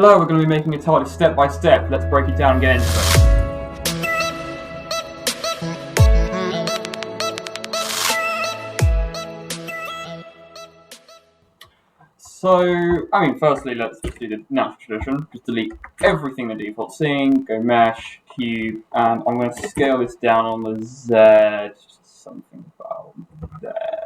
Hello, we're going to be making a TARDIS step by step. Let's break it down and get into it. So, firstly, let's just do the natural tradition. Just delete everything the default scene, go mesh, cube, and I'm going to scale this down on the Z, just something about there-ish.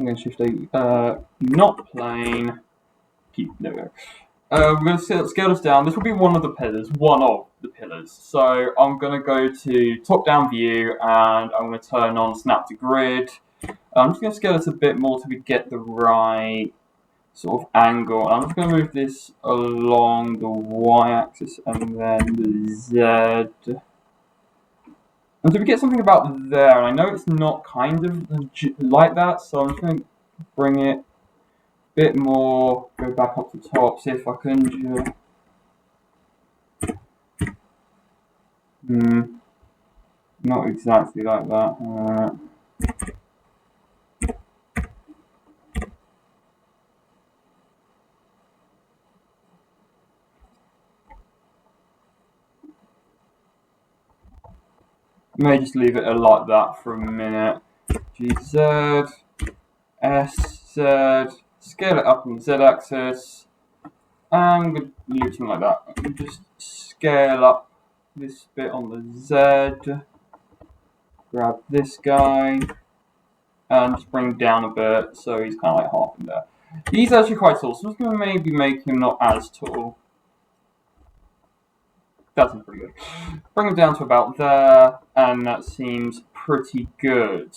I'm going to shift a not plane, cube, there we go. We're going to scale this down. This will be one of the pillars. So I'm going to go to top-down view, and I'm going to turn on snap to grid. I'm just going to scale this a bit more till we get the right sort of angle. I'm just going to move this along the y-axis and then the z. Until we get something about there. And I know it's not kind of like that, so I'm just going to bring it a bit more, go back up to top, see if I can not exactly like that. May just leave it like that for a minute. GZ, SZ, scale it up on the Z-axis, and I'm going to do something like that. Just scale up this bit on the Z, grab this guy, and just bring him down a bit so he's kind of like half in there. He's actually quite tall, so I'm just going to maybe make him not as tall. That's pretty good. Bring him down to about there, and that seems pretty good.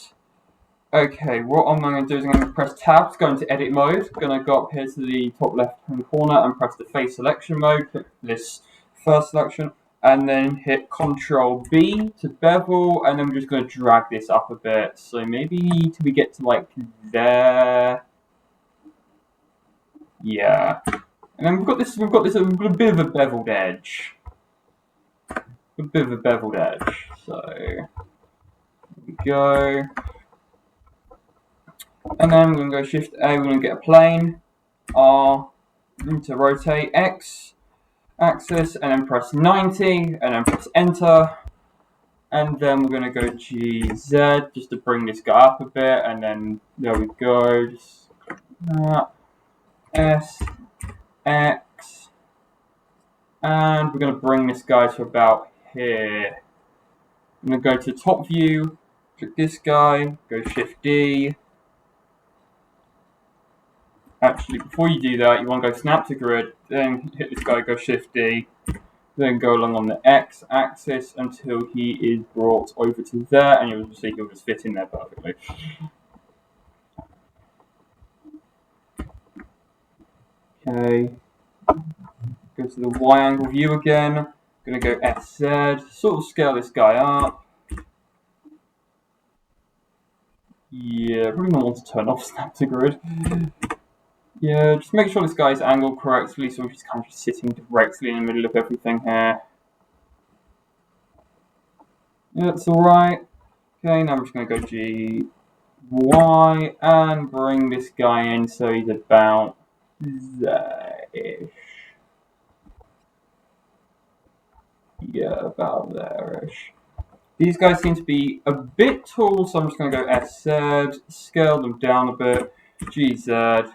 Okay, what I'm going to do is I'm going to press tab to go into edit mode. I'm going to go up here to the top left hand corner and press the face selection mode. Click this first selection, and then hit Control B to bevel, and then we're just going to drag this up a bit. So maybe till we get to like there. Yeah. And then we've got a bit of a beveled edge. A bit of a beveled edge. So here we go. And then we're going to go Shift A, we're going to get a plane, R, to rotate, X axis, and then press 90, and then press Enter. And then we're going to go GZ just to bring this guy up a bit, and then there we go. Just S, X, and we're going to bring this guy to about here. I'm going to go to top view, click this guy, go Shift D. Actually, before you do that, you want to go snap to grid, then hit this guy, go Shift D, then go along on the X axis until he is brought over to there, and you'll see he'll just fit in there perfectly. Okay, go to the Y angle view again. Gonna go SZ, sort of scale this guy up. Yeah, probably not want to turn off snap to grid. Yeah, just make sure this guy's angled correctly, so we're just kind of just sitting directly in the middle of everything here. Yeah, that's alright. Okay, now I'm just going to go G, Y, and bring this guy in so he's about there-ish. Yeah, about there-ish. These guys seem to be a bit tall, so I'm just going to go SZ, scale them down a bit, GZ,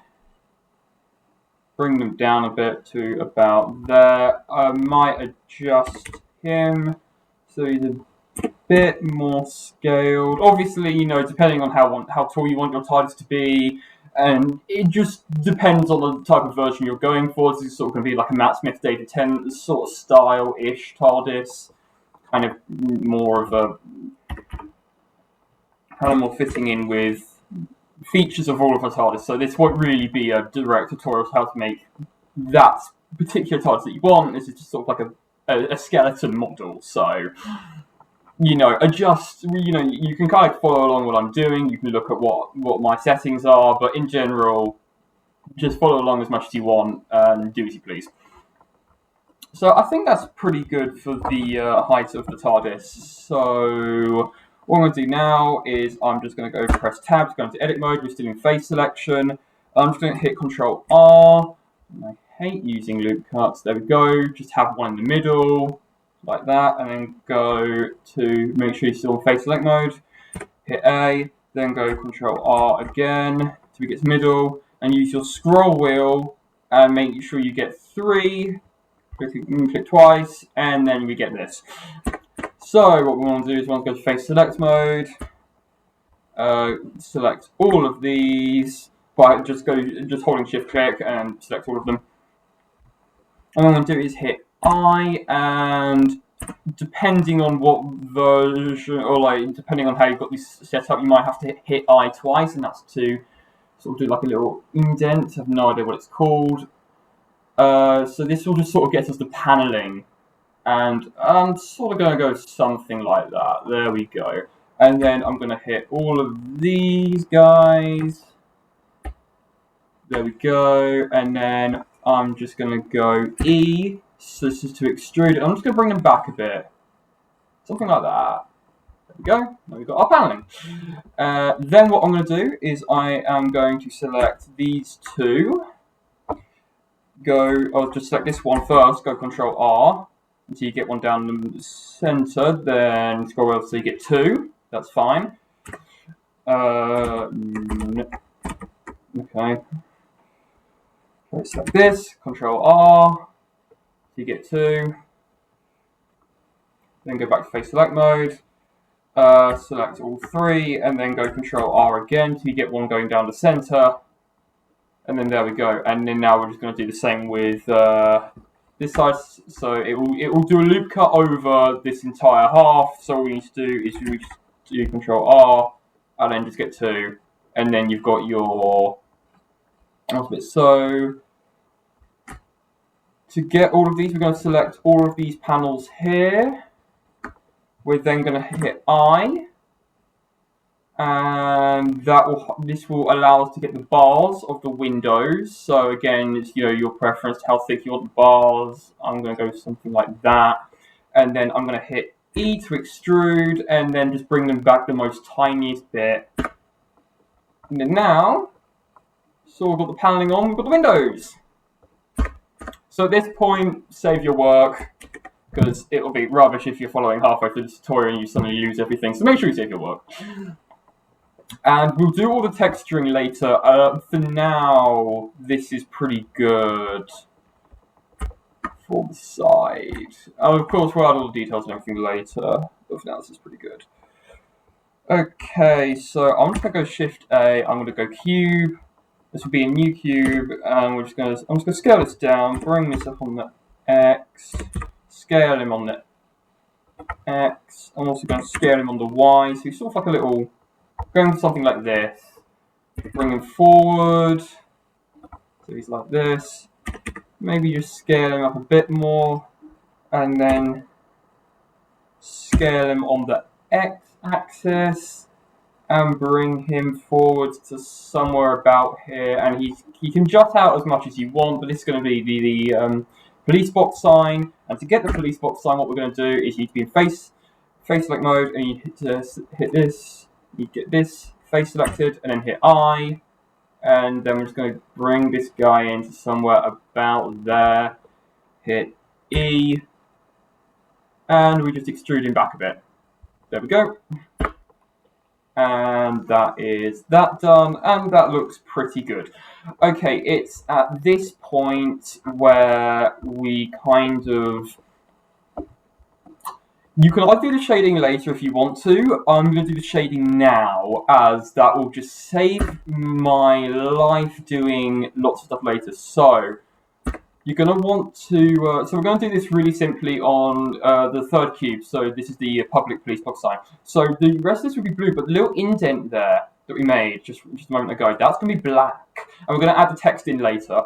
bring them down a bit to about there. I might adjust him so he's a bit more scaled. Obviously, you know, depending on how tall you want your TARDIS to be, and it just depends on the type of version you're going for. This is sort of going to be like a Matt Smith Data 10 sort of style-ish TARDIS, kind of more fitting in with features of all of the TARDIS, so this won't really be a direct tutorial how to make that particular TARDIS that you want. This is just sort of like a skeleton model, so you know, you can kind of follow along what I'm doing. You can look at what my settings are, but in general, just follow along as much as you want and do as you please. So I think that's pretty good for the height of the TARDIS. So what I'm going to do now is I'm just going to go press tab to go into edit mode. We're still in face selection. I'm just going to hit Control R. And I hate using loop cuts. There we go. Just have one in the middle, like that, and then go to make sure you're still in face select mode. Hit A, then go Control R again till we get to middle, and use your scroll wheel and make sure you get 3. Click twice, and then we get this. So what we want to do is we want to go to face select mode. Select all of these by just holding shift click and select all of them. And what I'm going to do is hit I, and depending on what version, or like depending on how you've got this set up, you might have to hit I twice, and that's to sort of do like a little indent. I have no idea what it's called. So this will just sort of get us the paneling, and I'm sort of going to go something like that. There we go. And then I'm going to hit all of these guys. There we go. And then I'm just going to go E. So this is to extrude. I'm just going to bring them back a bit. Something like that. There we go. Now we've got our paneling. Then what I'm going to do is I am going to select these two. I'll just select this one first. Go Control R until you get one down the center. Then scroll over so you get 2. That's fine. Okay. Select this. Control R. So you get 2. Then go back to face select mode. Select all 3, and then go Control R again till you get one going down the center. And then there we go. And then now we're just going to do the same with this side. So it will do a loop cut over this entire half. So all we need to do is we just do Control R, and then just get 2, and then you've got your. So to get all of these, we're going to select all of these panels here. We're then going to hit I, and this will allow us to get the bars of the windows. So again, it's your preference how thick you want the bars. I'm going to go with something like that, and then I'm going to hit E to extrude, and then just bring them back the most tiniest bit. And then now, so we've got the paneling on, we've got the windows. So at this point, save your work, because it will be rubbish if you're following halfway through the tutorial and you suddenly lose everything. So make sure you save your work. And we'll do all the texturing later. For now, this is pretty good for the side. Of course, we'll add all the details and everything later, but for now, this is pretty good. Okay, so I'm just going to go Shift A. I'm going to go Cube. This will be a new cube, and I'm just going to scale this down, bring this up on the X, scale him on the X. I'm also going to scale him on the Y. So he's sort of like a little, going for something like this. Bring him forward. So he's like this. Maybe just scale him up a bit more, and then scale him on the X axis, and bring him forward to somewhere about here. And he can jut out as much as you want, but this is going to be the police box sign. And to get the police box sign, what we're going to do is you need to be in face select mode, and you hit this. You get this face selected, and then hit I. And then we're just going to bring this guy into somewhere about there. Hit E. And we just extrude him back a bit. There we go. And that is that done. And that looks pretty good. Okay, it's at this point where we kind of... You can either do the shading later if you want to. I'm going to do the shading now, as that will just save my life doing lots of stuff later. So, you're going to want to... so we're going to do this really simply on the third cube. So this is the public police box sign. So the rest of this will be blue, but the little indent there that we made just a moment ago, that's going to be black. And we're going to add the text in later.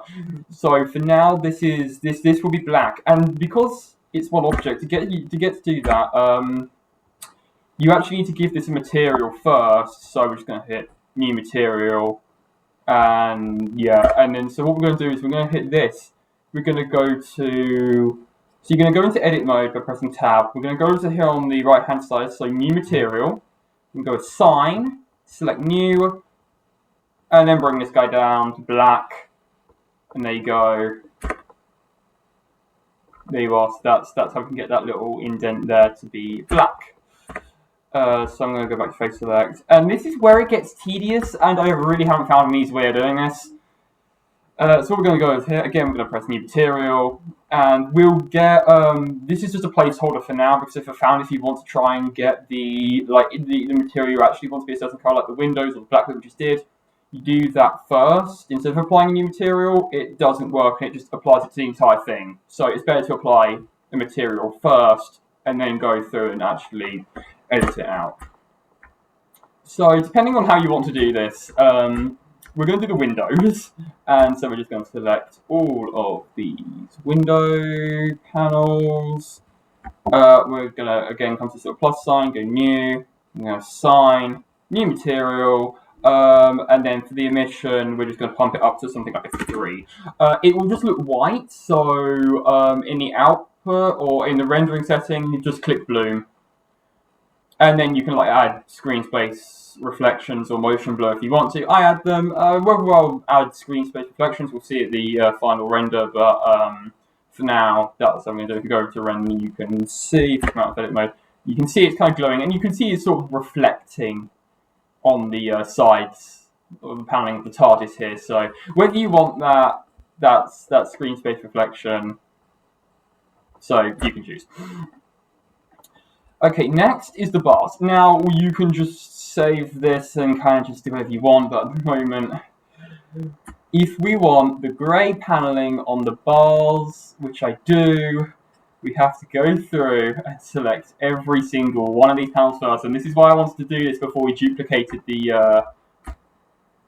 So for now, this will be black. And because it's one object, to get to do that, you actually need to give this a material first. So we're just going to hit new material, and yeah, and then so what we're going to do is we're going to hit this. We're going to go to, so you're going to go into edit mode by pressing tab. We're going to go to here on the right hand side, so new material. You can go to sign, select new, And then bring this guy down to black. And there you go. There you are. So that's how we can get that little indent there to be black. So I'm going to go back to face select. And this is where it gets tedious, and I really haven't found an easy way of doing this. So what we're going to go with here, again, we're going to press new material, and we'll get, this is just a placeholder for now, because if you want to try and get the material you actually want to be a certain color, like the windows or the black that we just did, you do that first. Instead of applying a new material, it doesn't work, and it just applies it to the entire thing. So it's better to apply the material first, and then go through and actually edit it out. So depending on how you want to do this, we're going to do the windows, and so we're just going to select all of these window panels. We're going to, again, come to this little plus sign, go new, I'm going to assign, new material, and then for the emission, we're just going to pump it up to something like a 3. It will just look white, so in the output or in the rendering setting, you just click bloom. And then you can add screen space reflections or motion blur if you want to. I add them. Whether I'll add screen space reflections, we'll see at the final render. But for now, that's what I'm going to do. If you go over to render, you can see, if you come out of edit mode, you can see it's kind of glowing, and you can see it's sort of reflecting on the sides of the paneling of the TARDIS here. So whether you want that screen space reflection, so you can choose. Okay, next is the bars. Now, you can just save this and kind of just do whatever you want, but at the moment, if we want the grey paneling on the bars, which I do, we have to go through and select every single one of these panels first, and this is why I wanted to do this before we duplicated the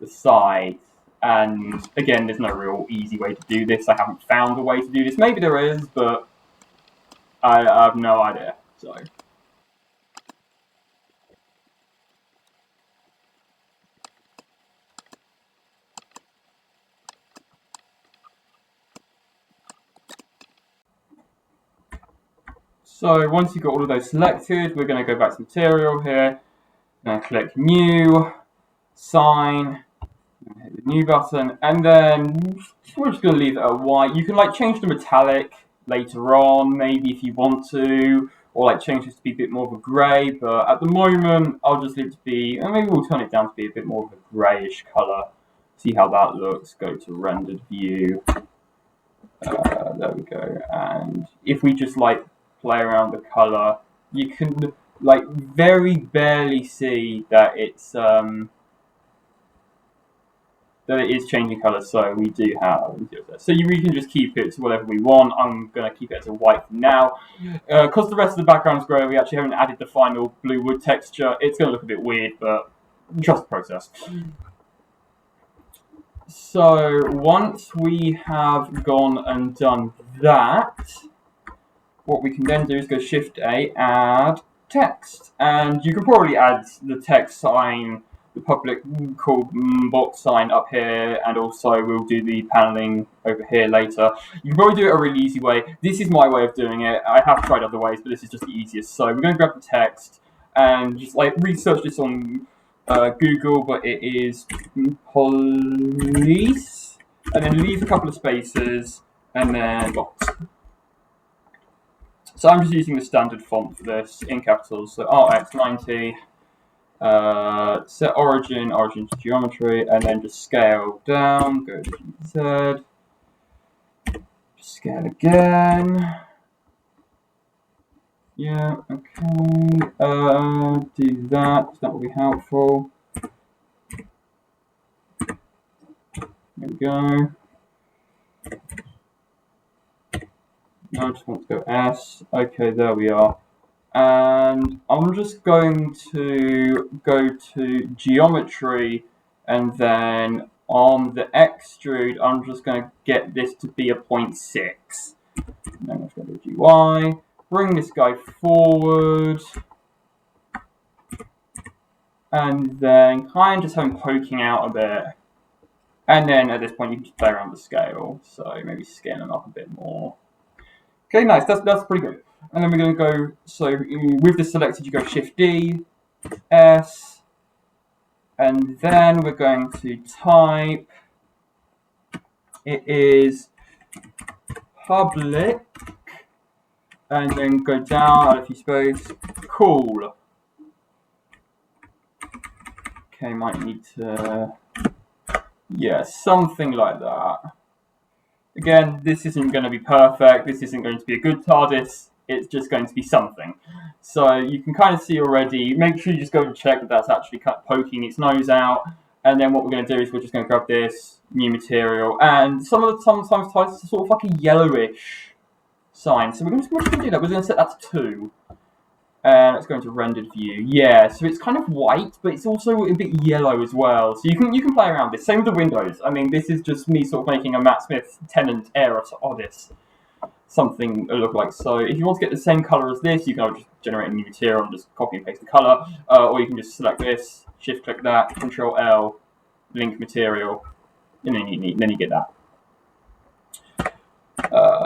sides. And again, there's no real easy way to do this. I haven't found a way to do this. Maybe there is, but I have no idea. So once you've got all of those selected, we're going to go back to material here, and click new, sign, and hit the new button, and then we're just going to leave it at white. You can change the metallic later on, maybe if you want to, or change this to be a bit more of a grey, but at the moment I'll just leave it to be, and maybe we'll turn it down to be a bit more of a greyish colour. See how that looks, go to rendered view, there we go, and if we just play around the color, you can very barely see that it's that it is changing color. So we do have, so we can just keep it to whatever we want. I'm gonna keep it as a white for now, because the rest of the background is grey. We actually haven't added the final blue wood texture. It's gonna look a bit weird, but trust the process. So once we have gone and done that, what we can then do is go Shift A, add text, and you can probably add the text sign, the public called box sign up here, and also we'll do the paneling over here later. You can probably do it a really easy way. This is my way of doing it. I have tried other ways, but this is just the easiest. So we're going to grab the text and just research this on Google, but it is police, and then leave a couple of spaces, and then box. So I'm just using the standard font for this in capitals, so RX90, set origin to geometry, and then just scale down, go to GZ, scale again, yeah, okay, do that will be helpful, there we go. I just want to go S. Okay, there we are. And I'm just going to go to geometry, and then on the extrude, I'm just going to get this to be a 0.6. And then let's go to GY, bring this guy forward, and then kind of just have him poking out a bit. And then at this point, you can just play around the scale, so maybe scale him up a bit more. Okay, nice. That's pretty good. And then we're going to go. So with this selected, you go Shift D, S, And then we're going to type, it is public, and then go down, add a few space, cool. Okay, might need to, yeah, something like that. Again, this isn't going to be perfect, this isn't going to be a good TARDIS, it's just going to be something. So you can kind of see already, make sure you just go and check that that's actually poking its nose out, and then what we're going to do is we're just going to grab this new material, and sometimes TARDIS is sort of like a yellowish sign, so we're just going to do that, we're going to set that to 2. And let's go into rendered view. Yeah, so it's kind of white, but it's also a bit yellow as well. So you can play around with this. Same with the windows. I mean, this is just me sort of making a Matt Smith Tennant era TARDIS. Something it look like. So if you want to get the same color as this, you can just generate a new material and just copy and paste the color. Or you can just select this, shift click that, Control L, link material, and then you get that.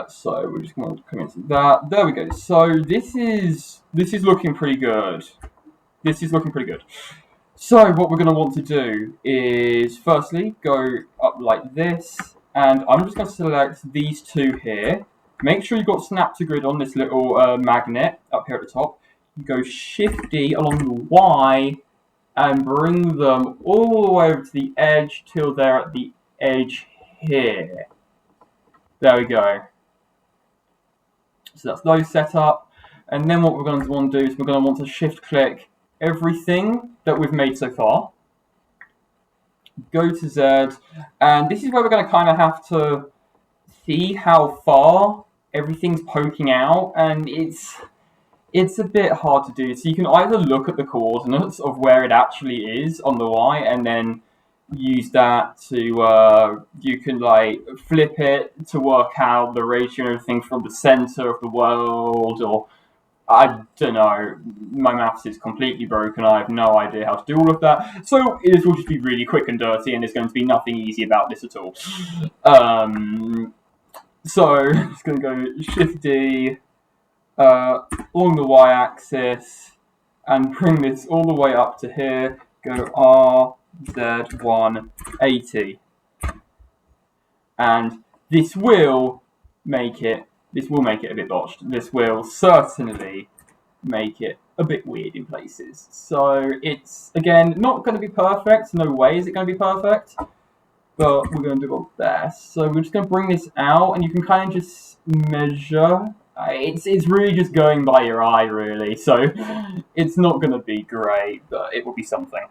So we're just going to come into that. There we go. So this is looking pretty good. This is looking pretty good. So what we're going to want to do is firstly go up like this, and I'm just going to select these 2 here. Make sure you've got snap to grid on this little magnet up here at the top. You go Shift D along the Y and bring them all the way over to the edge till they're at the edge here. There we go. So that's those set up, and then what we're going to want to do is we're going to want to shift click everything that we've made so far, go to Z, and this is where we're going to kind of have to see how far everything's poking out, and it's a bit hard to do. So you can either look at the coordinates of where it actually is on the Y, and then use that to, you can like flip it to work out the ratio and everything from the center of the world, or I don't know, my maths is completely broken, I have no idea how to do all of that, so this will just be really quick and dirty, and there's going to be nothing easy about this at all. So, it's going to go Shift D, along the Y-axis, and bring this all the way up to here, go RZ180. And this will make it a bit botched. This will certainly make it a bit weird in places. So it's, again, not going to be perfect. No way is it going to be perfect. But we're going to do our best. So we're just going to bring this out, and you can kind of just measure. It's really just going by your eye, really. So it's not going to be great, but it will be something.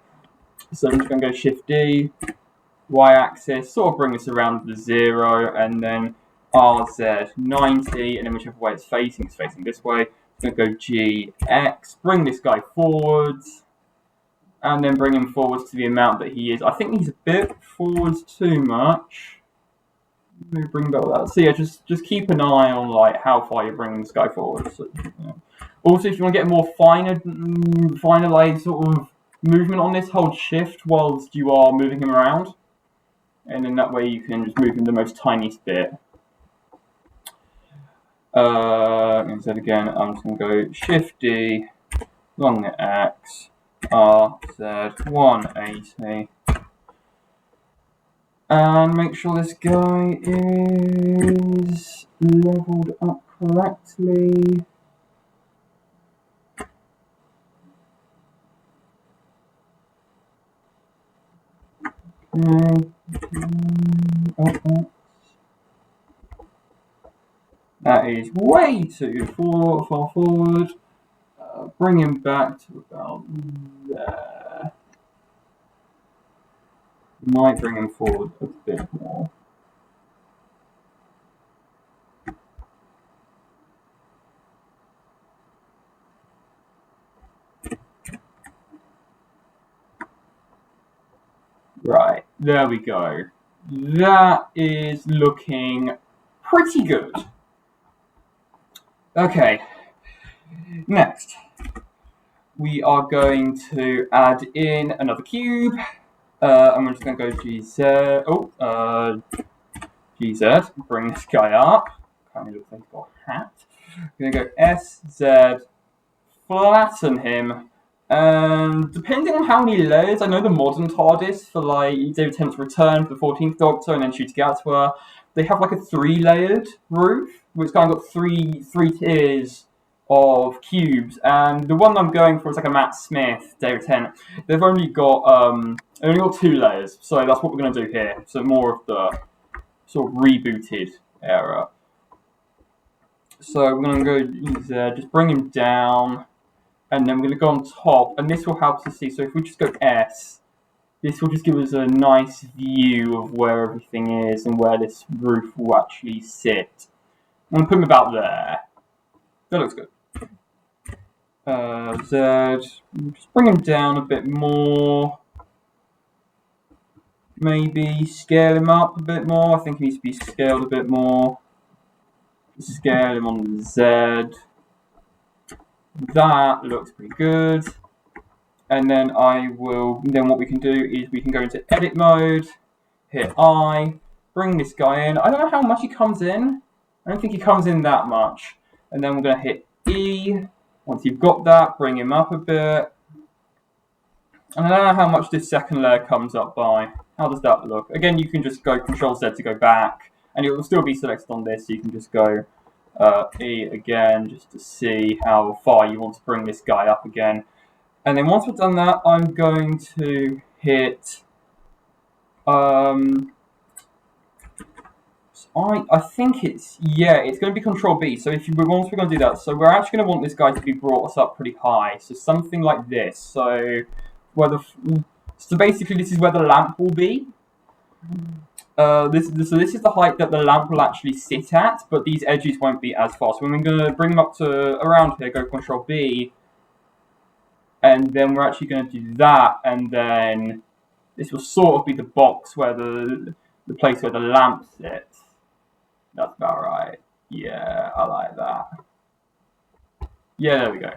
So I'm just going to go Shift D, Y-axis, sort of bring this around the 0, and then RZ90, and then whichever way it's facing this way. I'm going to go GX, bring this guy forwards, and then bring him forwards to the amount that he is. I think he's a bit forwards too much. Maybe bring back that. So yeah, just keep an eye on like how far you're bringing this guy forward. So, yeah. Also, if you want to get more finalized sort of movement on this, hold Shift whilst you are moving him around, and then that way you can just move him the most tiniest bit. Instead again, I'm just going to go Shift D, along the X, RZ180, and make sure this guy is leveled up correctly. Okay. That is way too far forward. Bring him back to about there. Might bring him forward a bit more. Right, there we go. That is looking pretty good. Okay, next we are going to add in another cube. I'm just going to go GZ, bring this guy up. Kind of looks like he's got a hat. I'm going to go SZ, flatten him, And depending on how many layers, I know the modern TARDIS for like David Tennant's Return for the 14th Doctor and then Shooting Out to Her, they have like a 3-layered roof, which kind of got three tiers of cubes. And the one I'm going for is like a Matt Smith, David Tennant. They've only got 2 layers, so that's what we're going to do here. So more of the sort of rebooted era. So we're going to go use just bring him down. And then we're going to go on top, and this will help us to see. So if we just go S, this will just give us a nice view of where everything is and where this roof will actually sit. I'm going to put him about there. That looks good. Z, just bring him down a bit more. Maybe scale him up a bit more. I think he needs to be scaled a bit more. Scale him on the Z. That looks pretty good. And then what we can do is we can go into edit mode, hit I, bring this guy in. I don't know how much he comes in. I don't think he comes in that much. And then we're going to hit E. Once you've got that, bring him up a bit. And I don't know how much this second layer comes up by. How does that look? Again, you can just go Control Z to go back. And it will still be selected on this, so you can just go E again, just to see how far you want to bring this guy up again. And then once we've done that, I'm going to hit. I think it's going to be Control B. So once we're going to do that, so we're actually going to want this guy to be brought us up pretty high. So something like this. So basically, this is where the lamp will be. This is the height that the lamp will actually sit at, but these edges won't be as far. So when we're going to bring them up to around here, go Control B. And then we're actually going to do that, and then this will sort of be the box where the place where the lamp sits. That's about right. Yeah, I like that. Yeah, there we go.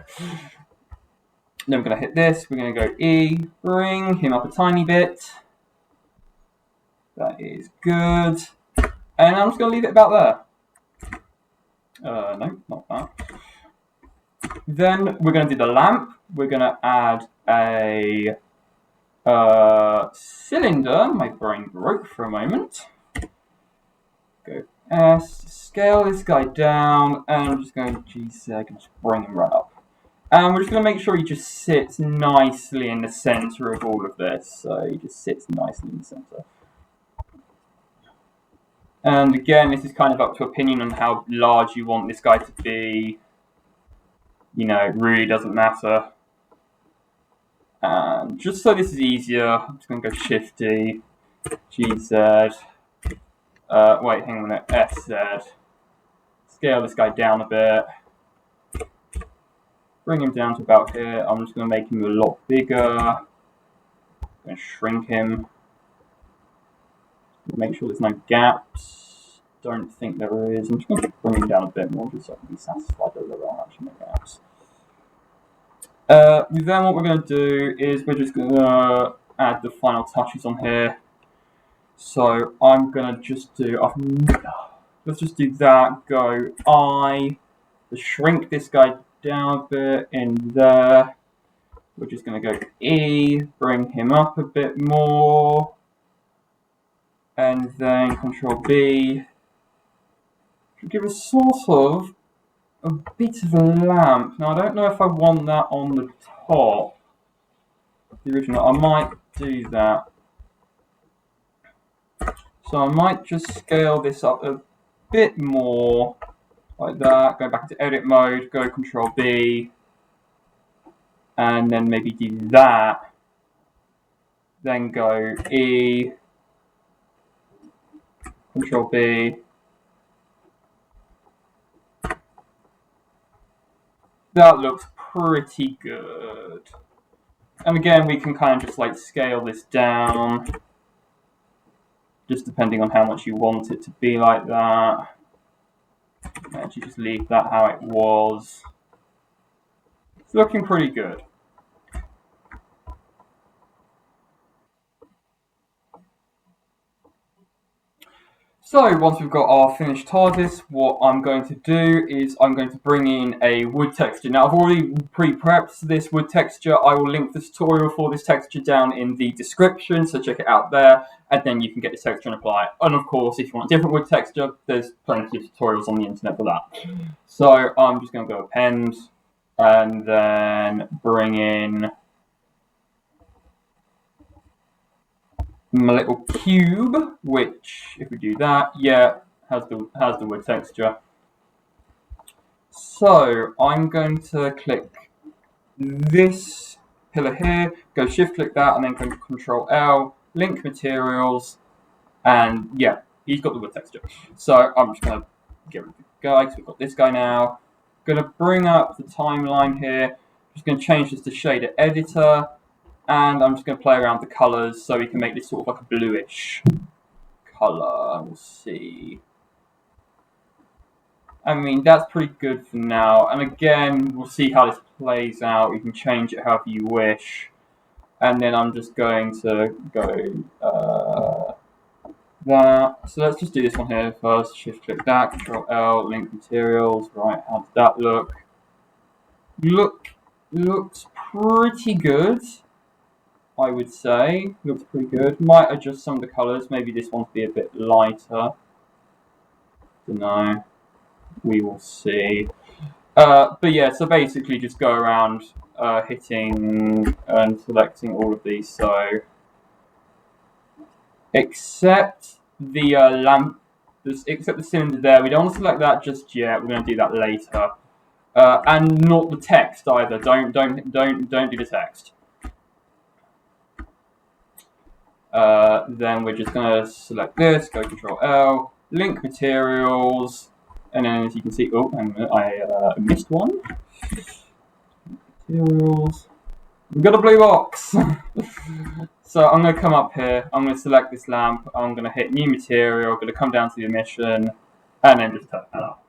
Then we're going to hit this. We're going to go E, bring him up a tiny bit. That is good. And I'm just going to leave it about there. No, not that. Then we're going to do the lamp. We're going to add a cylinder. My brain broke for a moment. Go S, scale this guy down, and I'm just going to G-seg and just bring him right up. And we're just going to make sure he just sits nicely in the center of all of this. So he just sits nicely in the center. And again, this is kind of up to opinion on how large you want this guy to be. You know, it really doesn't matter. And just so this is easier, I'm just going to go Shift-D, GZ. Wait, hang on a minute, SZ. Scale this guy down a bit. Bring him down to about here. I'm just going to make him a lot bigger. I'm going to shrink him. Make sure there's no gaps. Don't think there is. I'm just going to bring him down a bit more just so I can be satisfied that there are actually no gaps. Then what we're going to do is we're just going to add the final touches on here. So I'm going to just do... let's just do that. Go I. Shrink this guy down a bit in there. We're just going to go E. Bring him up a bit more. And then Control B. Give us sort of a bit of a lamp. Now, I don't know if I want that on the top. The original. I might do that. So I might just scale this up a bit more. Like that. Go back into edit mode. Go Control B. And then maybe do that. Then go E. Control B. That looks pretty good. And again, we can kind of just like scale this down. Just depending on how much you want it to be like that. Actually just leave that how it was. It's looking pretty good. So once we've got our finished TARDIS, what I'm going to do is I'm going to bring in a wood texture. Now I've already pre-prepped this wood texture. I will link the tutorial for this texture down in the description, so check it out there, and then you can get the texture and apply it. And of course, if you want a different wood texture, there's plenty of tutorials on the internet for that. So I'm just going to go append, and then bring in my little cube, which, if we do that, yeah, has the wood texture. So I'm going to click this pillar here, go shift click that, and then go Control L, link materials, and yeah, he's got the wood texture. So I'm just going to get rid of the guy, because we've got this guy now. Going to bring up the timeline here. Just going to change this to shader editor. And I'm just going to play around with the colours so we can make this sort of like a bluish colour. We'll see. I mean, that's pretty good for now. And again, we'll see how this plays out. You can change it however you wish. And then I'm just going to go that. So let's just do this one here first. Shift click that, Control L, link materials. Right, how does that look? Looks pretty good. I would say looks pretty good. Might adjust some of the colours. Maybe this one to be a bit lighter. Don't know. We will see. But yeah, so basically just go around hitting and selecting all of these. So except the lamp, except the cylinder there. We don't want to select that just yet. We're going to do that later. And not the text either. Don't do the text. Then we're just going to select this, go Control L, link materials, and then as you can see, oh, hang on, I missed one. Materials. We've got a blue box! So I'm going to come up here, I'm going to select this lamp, I'm going to hit new material, I'm going to come down to the emission, and then just turn that up.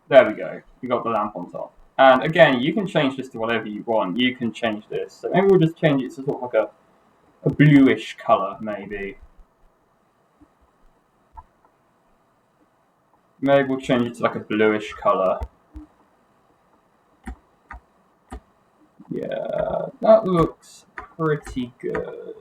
There we go, we got the lamp on top. And again, you can change this to whatever you want, you can change this. So maybe we'll just change it to sort of like a bluish colour, maybe. Maybe we'll change it to like a bluish colour. Yeah, that looks pretty good.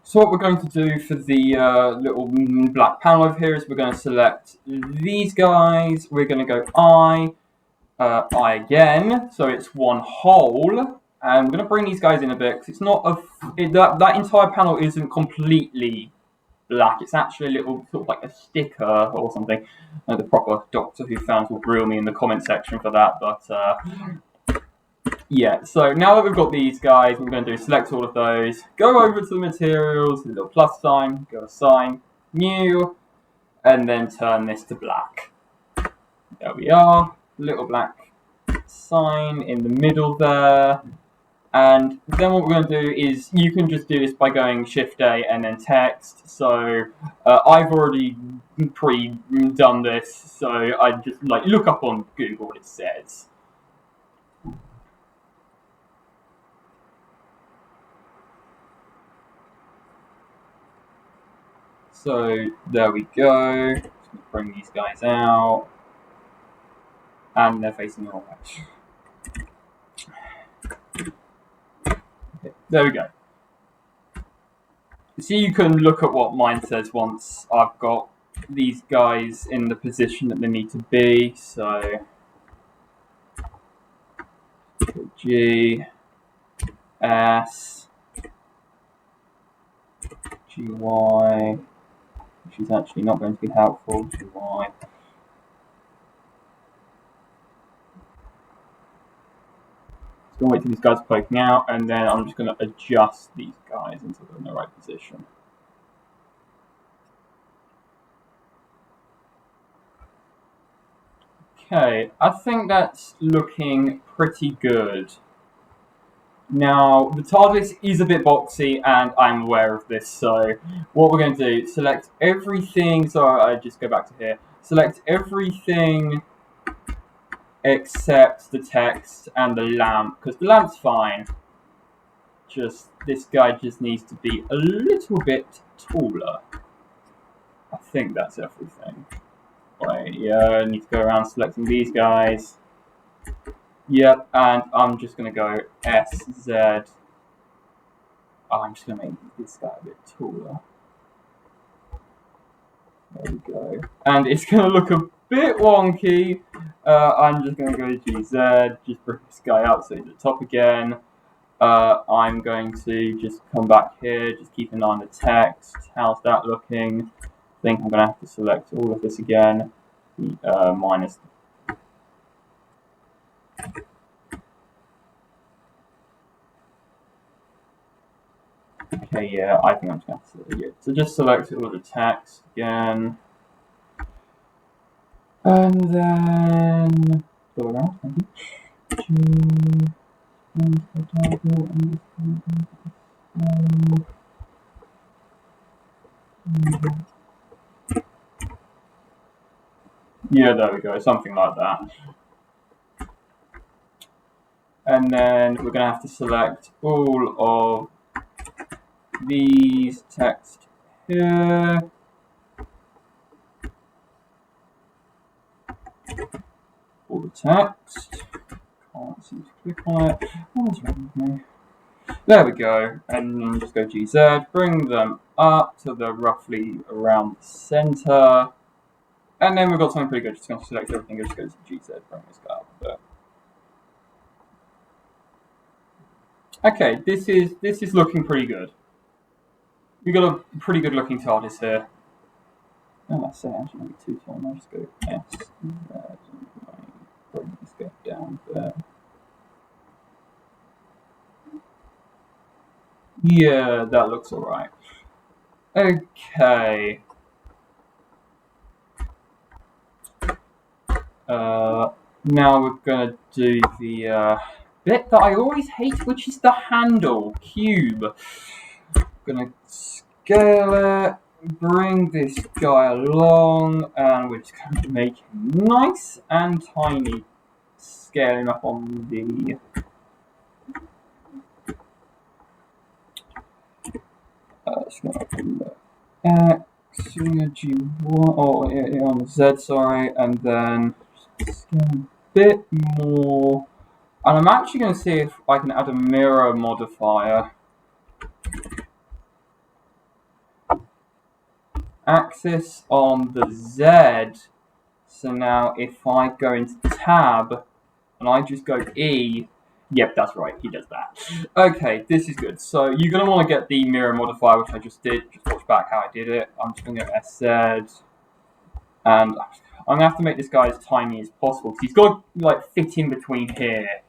So what we're going to do for the little black panel over here is we're going to select these guys. We're going to go I again, so it's one whole. And we're going to bring these guys in a bit, because it's not that entire panel isn't completely black. It's actually a little sort of like a sticker or something. The proper Doctor Who fans will grill me in the comment section for that, but yeah. So now that we've got these guys, what we're going to do is select all of those, go over to the materials, the little plus sign, go assign, new, and then turn this to black. There we are, little black sign in the middle there. And then what we're going to do is, you can just do this by going Shift A and then text. So I've already pre-done this, so I just like look up on Google what it says. So there we go. Just bring these guys out, and they're facing the wrong way. Okay, there we go. So you can look at what mine says once I've got these guys in the position that they need to be. So G, S, GY, which is actually not going to be helpful, GY. Just going to wait till these guys are poking out, and then I'm just going to adjust these guys until they're in the right position. Okay, I think that's looking pretty good. Now, the TARDIS is a bit boxy, and I'm aware of this, so what we're going to do, select everything, so I just go back to here, select everything except the text and the lamp, because the lamp's fine. this guy just needs to be a little bit taller. I think that's everything. Right, yeah, I need to go around selecting these guys. Yep, and I'm just going to go SZ. Oh, I'm just going to make this guy a bit taller. There we go. And it's going to look a bit wonky. I'm just going to go GZ, just bring this guy up so he's at the top again. I'm going to just come back here, just keep an eye on the text. How's that looking? I think I'm going to have to select all of this again. Minus. Okay, yeah, I think I'm just going to have to select it. So just select all of the text again. And then go around, thank you. Yeah, there we go, something like that. And then we're going to have to select all of these text here. All the text. Can't seem to click on it. What's wrong with me? There we go. And then just go GZ, bring them up to the roughly around the center. And then we've got something pretty good. Just going to select everything, just go to GZ, bring this guy up a bit. Okay, this is looking pretty good. We've got a pretty good looking TARDIS here. Oh, that's it, actually maybe too tall. I'll just go S, bring this guy down there. Yeah, that looks alright. Okay. Now we're gonna do the bit that I always hate, which is the handle cube. Gonna scale it, bring this guy along, and we're just going to make him nice and tiny. Scale him up on the just gonna open the X, G1, on the Z, sorry, and then scale a bit more. And I'm actually going to see if I can add a mirror modifier. Axis on the Z. So now if I go into tab and I just go E, yep, that's right, he does that. Okay, this is good. So you're going to want to get the mirror modifier, which I just did. Just watch back how I did it. I'm just going to go SZ. And I'm going to have to make this guy as tiny as possible, because he's got to like fit in between here.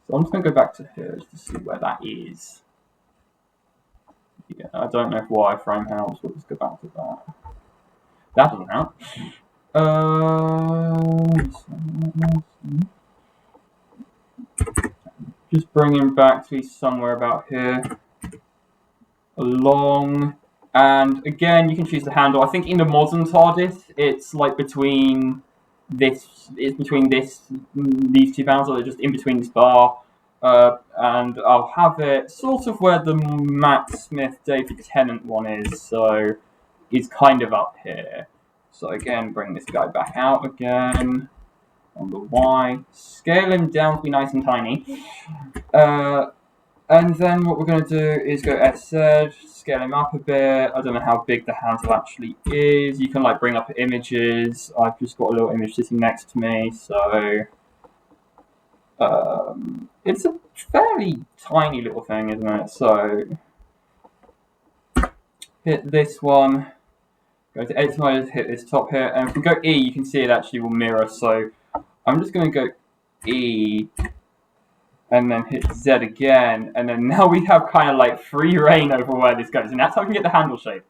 So I'm just going to go back to here just to see where that is. Yeah, I don't know if wireframe helps. We'll just go back to that. That doesn't help. Just bring him back to somewhere about here. Along. And again, you can choose the handle. I think in the modern TARDIS, it's like between this. It's between these two bands, or they're just in between this bar. And I'll have it sort of where the Matt Smith David Tennant one is, so it's kind of up here. So again, bring this guy back out again on the Y, scale him down to be nice and tiny. And then what we're going to do is go SZ, scale him up a bit. I don't know how big the handle actually is. You can like bring up images. I've just got a little image sitting next to me, so it's a fairly tiny little thing, isn't it? So hit this one, go to edit mode, hit this top here, and if we go E, you can see it actually will mirror. So I'm just going to go E, and then hit Z again, and then now we have kind of like free reign over where this goes, and that's how we can get the handle shape.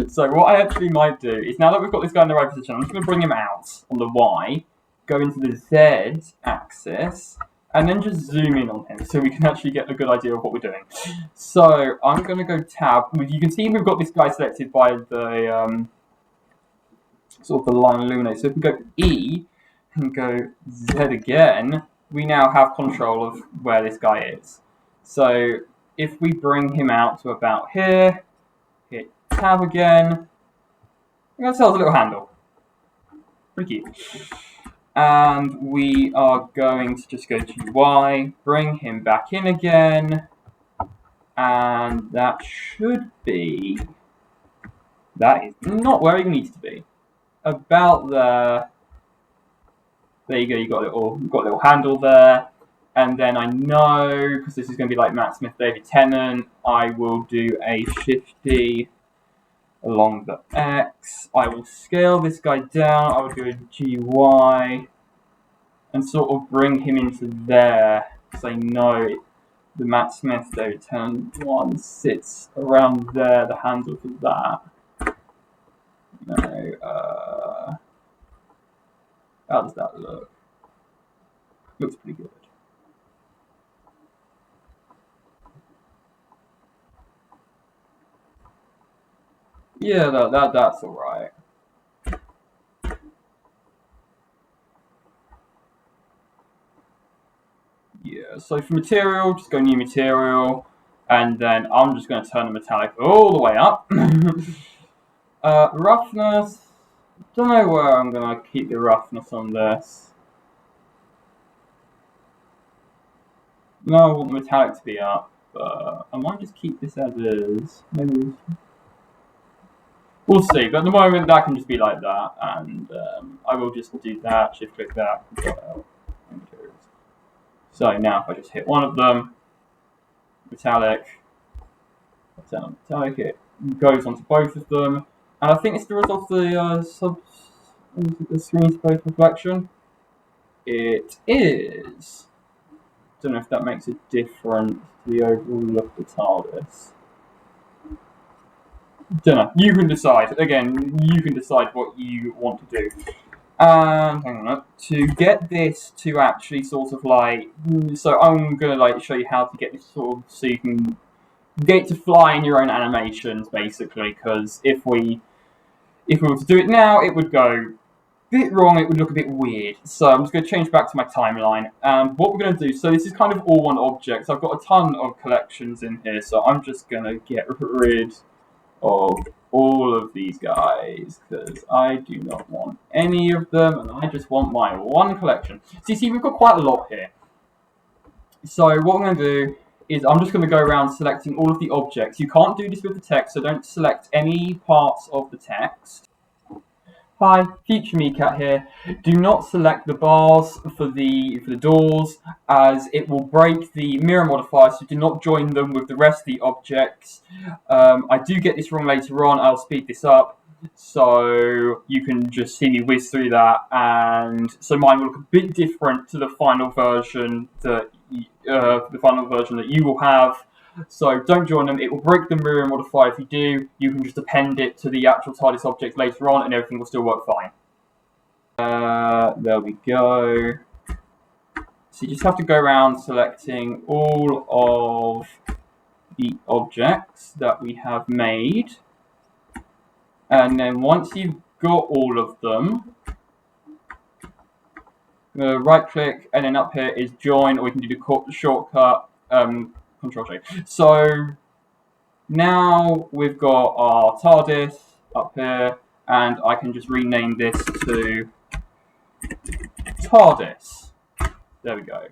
So what I actually might do is, now that we've got this guy in the right position, I'm just going to bring him out on the Y, go into the Z axis, and then just zoom in on him so we can actually get a good idea of what we're doing. So I'm going to go tab. You can see we've got this guy selected by the sort of the line illuminated. So if we go E and go Z again, we now have control of where this guy is. So if we bring him out to about here, hit tab again, we're going to tell us a little handle. Pretty cute. And we are going to just go to UI, bring him back in again, and that should be, that is not where he needs to be. About there. There you go, you've got a little handle there. And then I know, because this is going to be like Matt Smith, David Tennant, I will do a Shift-D along the X. I will scale this guy down. I will do a GY and sort of bring him into there, because I know the Matt Smith, David Tennant one sits around there, the handle for that. No, how does that look? Looks pretty good. Yeah, that's alright. Yeah, so for material, just go new material, and then I'm just going to turn the metallic all the way up. Roughness, don't know where I'm going to keep the roughness on this. No, I want the metallic to be up, but I might just keep this as is. Maybe we'll see, but at the moment that can just be like that, and I will just do that, shift click that, control L, materials. So now if I just hit one of them, metallic, it goes onto both of them, and I think it's the result of the screen space reflection. It is. Don't know if that makes a difference to the overall look of the TARDIS. Don't know. You can decide. Again, you can decide what you want to do. Hang on. To get this to actually sort of like, so I'm gonna like show you how to get this sort of so you can get it to fly in your own animations, basically. Because if we were to do it now, it would go a bit wrong. It would look a bit weird. So I'm just gonna change back to my timeline. What we're gonna do. So this is kind of all one object. So I've got a ton of collections in here. So I'm just gonna get rid of all of these guys because I do not want any of them and I just want my one collection. So you see, we've got quite a lot here. So what I'm going to do is I'm just going to go around selecting all of the objects. You can't do this with the text, so don't select any parts of the text. Hi, Future Meerkat here. Do not select the bars for the doors, as it will break the mirror modifier, so do not join them with the rest of the objects. I do get this wrong later on, I'll speed this up, so you can just see me whiz through that, and so mine will look a bit different to the final version that you will have. So don't join them, it will break the mirror modifier. If you do, you can just append it to the actual TARDIS object later on and everything will still work fine. There we go. So you just have to go around selecting all of the objects that we have made. And then once you've got all of them, right click and then up here is join, or we can do the shortcut Control J. So now we've got our TARDIS up here, and I can just rename this to TARDIS. There we go.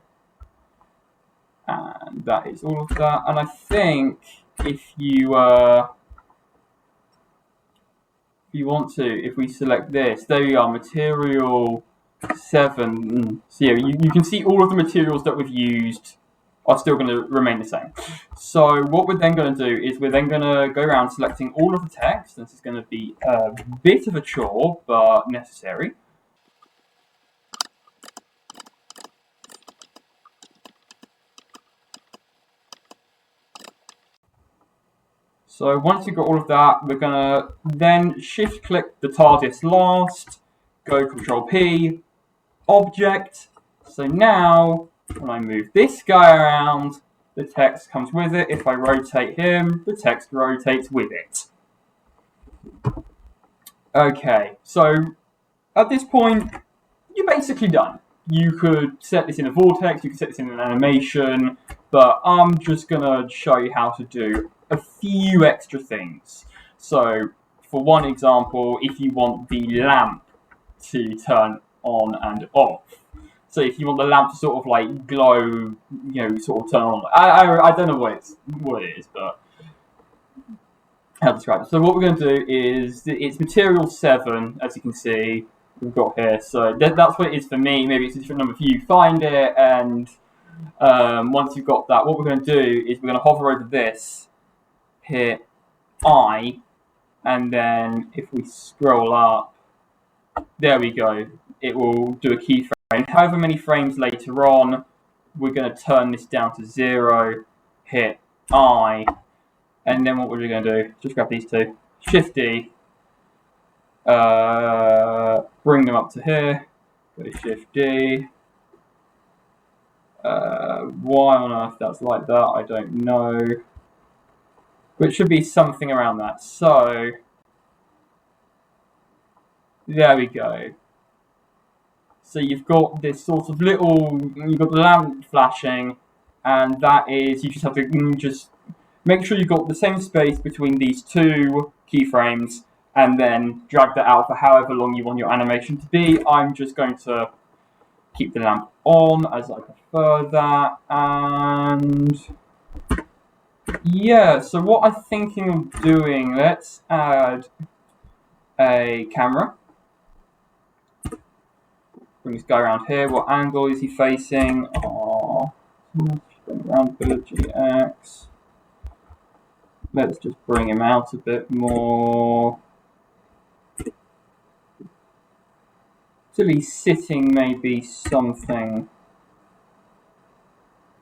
And that is all of that. And I think if you want to, if we select this, there we are, material 7. So yeah, you can see all of the materials that we've used are still going to remain the same. So what we're then going to do is we're then going to go around selecting all of the text. This is going to be a bit of a chore, but necessary. So once you've got all of that, we're going to then shift click the TARDIS last, go Control P, object. So now when I move this guy around, the text comes with it. If I rotate him, the text rotates with it. Okay, so at this point, you're basically done. you could set this in a vortex, you could set this in an animation, but I'm just going to show you how to do a few extra things. So, for one example, if you want the lamp to turn on and off. So if you want the lamp to sort of like glow, sort of turn on. I don't know what it is, but how to describe it. So what we're going to do is, it's material 7, as you can see, we've got here. So that's what it is for me. Maybe it's a different number for you. Find it, and once you've got that, what we're going to do is we're going to hover over this, hit I, and then if we scroll up, there we go. It will do a keyframe. However many frames later on, we're going to turn this down to 0, hit I, and then what we're going to do, just grab these two, Shift D, bring them up to here, go to Shift D. Why on earth that's like that, I don't know. But it should be something around that. So, there we go. So you've got this sort of you've got the lamp flashing, and that is, you just have to just make sure you've got the same space between these two keyframes, and then drag that out for however long you want your animation to be. I'm just going to keep the lamp on as I prefer that, and yeah, so what I'm thinking of doing, let's add a camera. Bring this guy around here. What angle is he facing? Bring around the GX. Let's just bring him out a bit more. Till he's sitting maybe something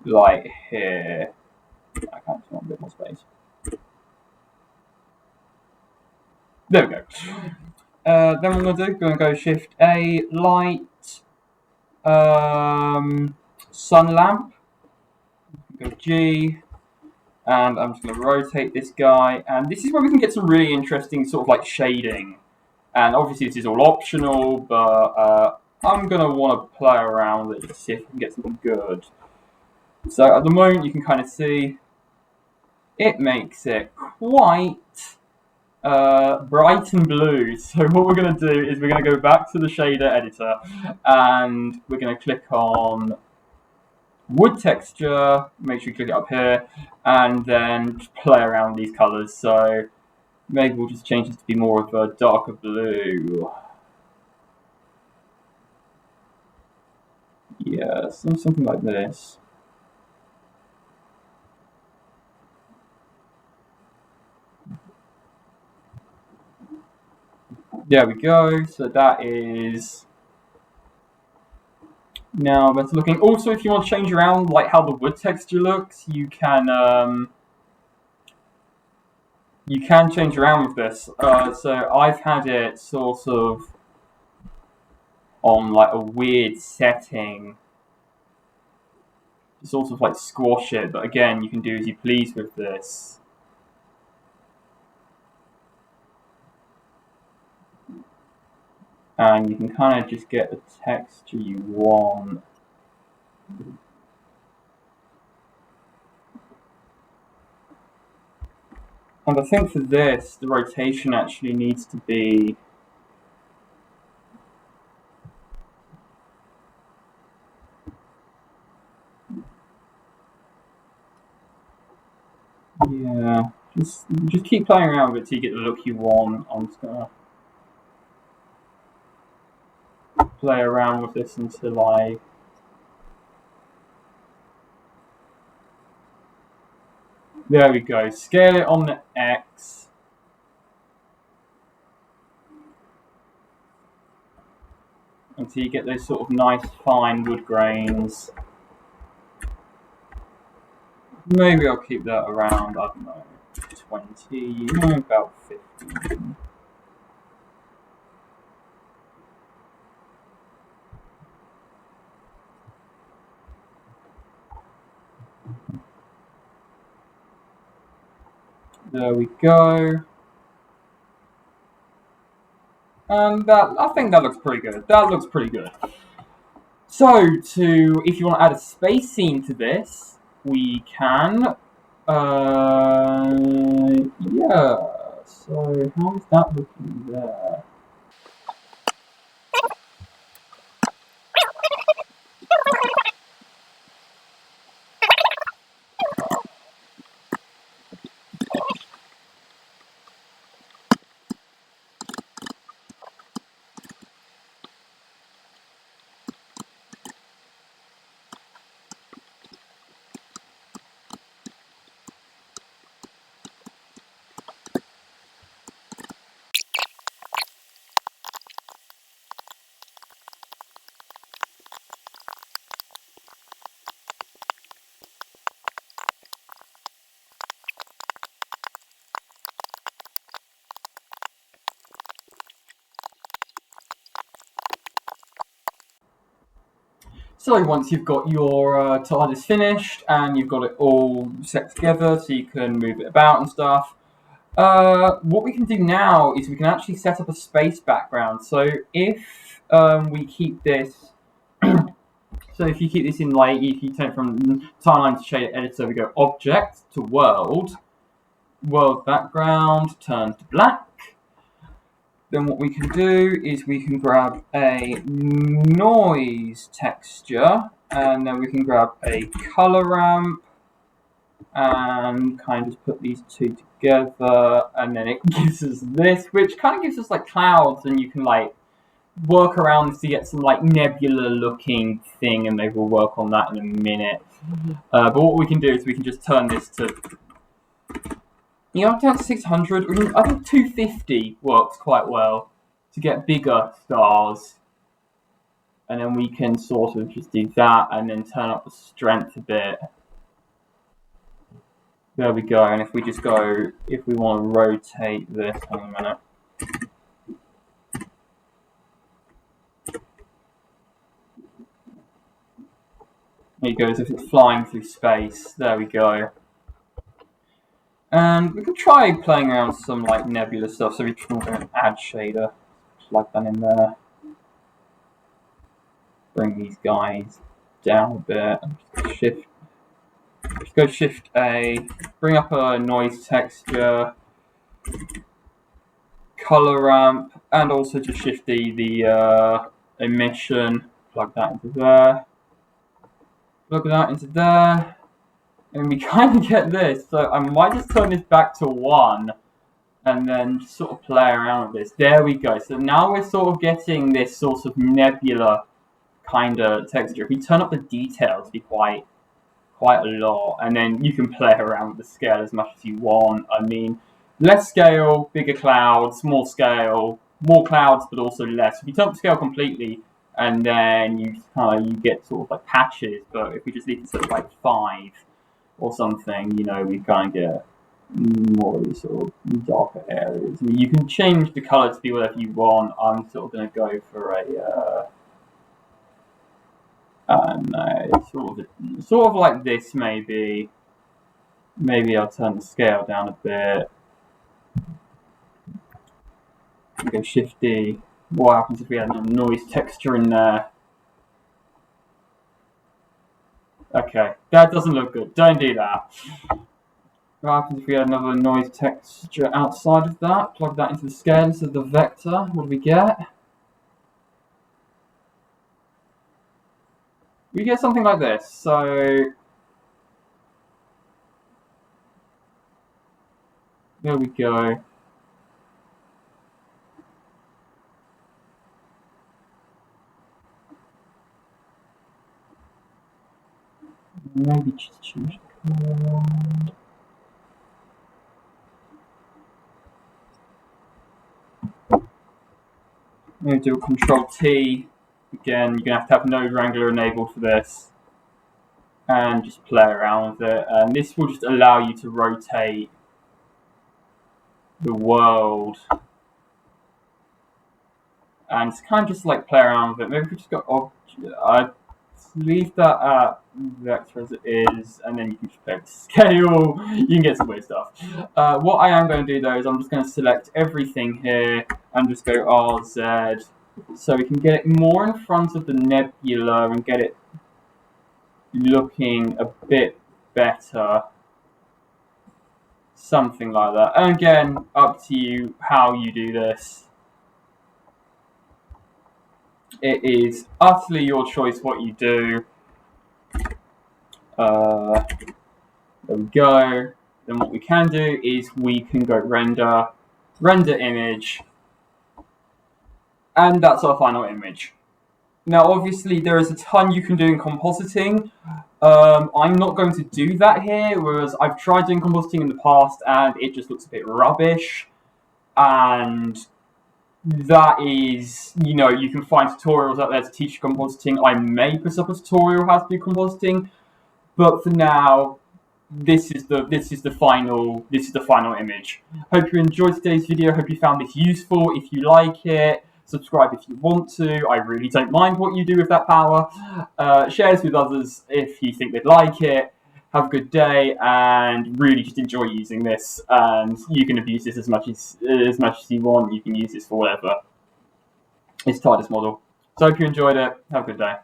like here. I can't want a bit more space. There we go. Then what I'm going to do, going to go Shift A, light, sun lamp, go G, and I'm just going to rotate this guy, and this is where we can get some really interesting sort of like shading. And obviously this is all optional, but I'm going to want to play around with it to see if we can get something good. So at the moment you can kind of see it makes it quite bright and blue. So what we're going to do is we're going to go back to the shader editor, and we're going to click on wood texture, make sure you click it up here, and then play around with these colors. So maybe we'll just change this to be more of a darker blue. Yeah, something like this. There we go. So that is now better looking. Also, if you want to change around like how the wood texture looks, you can change around with this. So I've had it sort of on like a weird setting, sort of like squash it. But again, you can do as you please with this. And you can kind of just get the texture you want. And I think for this, the rotation actually needs to be just keep playing around with it till you get the look you want. I'm just gonna play around with this until there we go. Scale it on the X. Until you get those sort of nice fine wood grains. Maybe I'll keep that around, I don't know, 20, about 15. There we go. And I think that looks pretty good. That looks pretty good. So, if you want to add a space scene to this, we can. Yeah. So, how is that looking there? So once you've got your TARDIS finished and you've got it all set together so you can move it about and stuff, what we can do now is we can actually set up a space background. So if we keep this, so if you keep this in like, if you turn it from timeline to shader editor, we go object to world background, turn to black. Then what we can do is we can grab a noise texture, and then we can grab a color ramp, and kind of put these two together, and then it gives us this, which kind of gives us like clouds, and you can like work around this to get some like nebula looking thing, and maybe we'll work on that in a minute. But what we can do is we can just turn this to, down to 600. I think 250 works quite well to get bigger stars, and then we can sort of just do that and then turn up the strength a bit. There we go. And if we just go, if we want to rotate this, hang on a minute. There you go, as if it's flying through space. There we go. And we can try playing around with some like nebula stuff. So we can add shader, plug that in there. Bring these guys down a bit. Just go Shift A. Bring up a noise texture, color ramp, and also just Shift D the emission. Plug that into there. Plug that into there. And we kind of get this. So I might just turn this back to 1 and then just sort of play around with this. There we go. So now we're sort of getting this sort of nebula kind of texture. If we turn up the details to be quite a lot, and then you can play around with the scale as much as you want. I mean, less scale, bigger clouds, more scale, more clouds, but also less. If you turn up the scale completely, and then you get sort of like patches, but if we just leave it sort of like 5 or something, we kind of get more of these sort of darker areas. I mean, you can change the color to be whatever you want. I'm sort of going to go for a sort of like this, maybe. Maybe I'll turn the scale down a bit. And go Shift D. What happens if we add a noise texture in there? Okay, that doesn't look good. Don't do that. What happens if we add another noise texture outside of that? Plug that into the scale instead of the vector. What do we get? We get something like this. So there we go. Maybe just change the color. Maybe do a Control T. Again, you're going to have Node Wrangler enabled for this. And just play around with it. And this will just allow you to rotate the world. And it's kind of just like play around with it. Maybe we just go leave that at vector as it is, and then you can just play with scale. You can get some weird stuff. What I am going to do though is I'm just going to select everything here and just go RZ so we can get it more in front of the nebula and get it looking a bit better. Something like that. And again, up to you how you do this. It is utterly your choice what you do. There we go. Then what we can do is we can go render image, and that's our final image. Now, obviously, there is a ton you can do in compositing. I'm not going to do that here, whereas I've tried doing compositing in the past, and it just looks a bit rubbish. And that is, you can find tutorials out there to teach compositing. I may put up a tutorial how to do compositing, but for now, this is the final image. Hope you enjoyed today's video. Hope you found this useful. If you like it, subscribe if you want to. I really don't mind what you do with that power. Share this with others if you think they'd like it. Have a good day, and really just enjoy using this. And you can abuse this as much as you want. You can use this for whatever. It's TARDIS model. So hope you enjoyed it. Have a good day.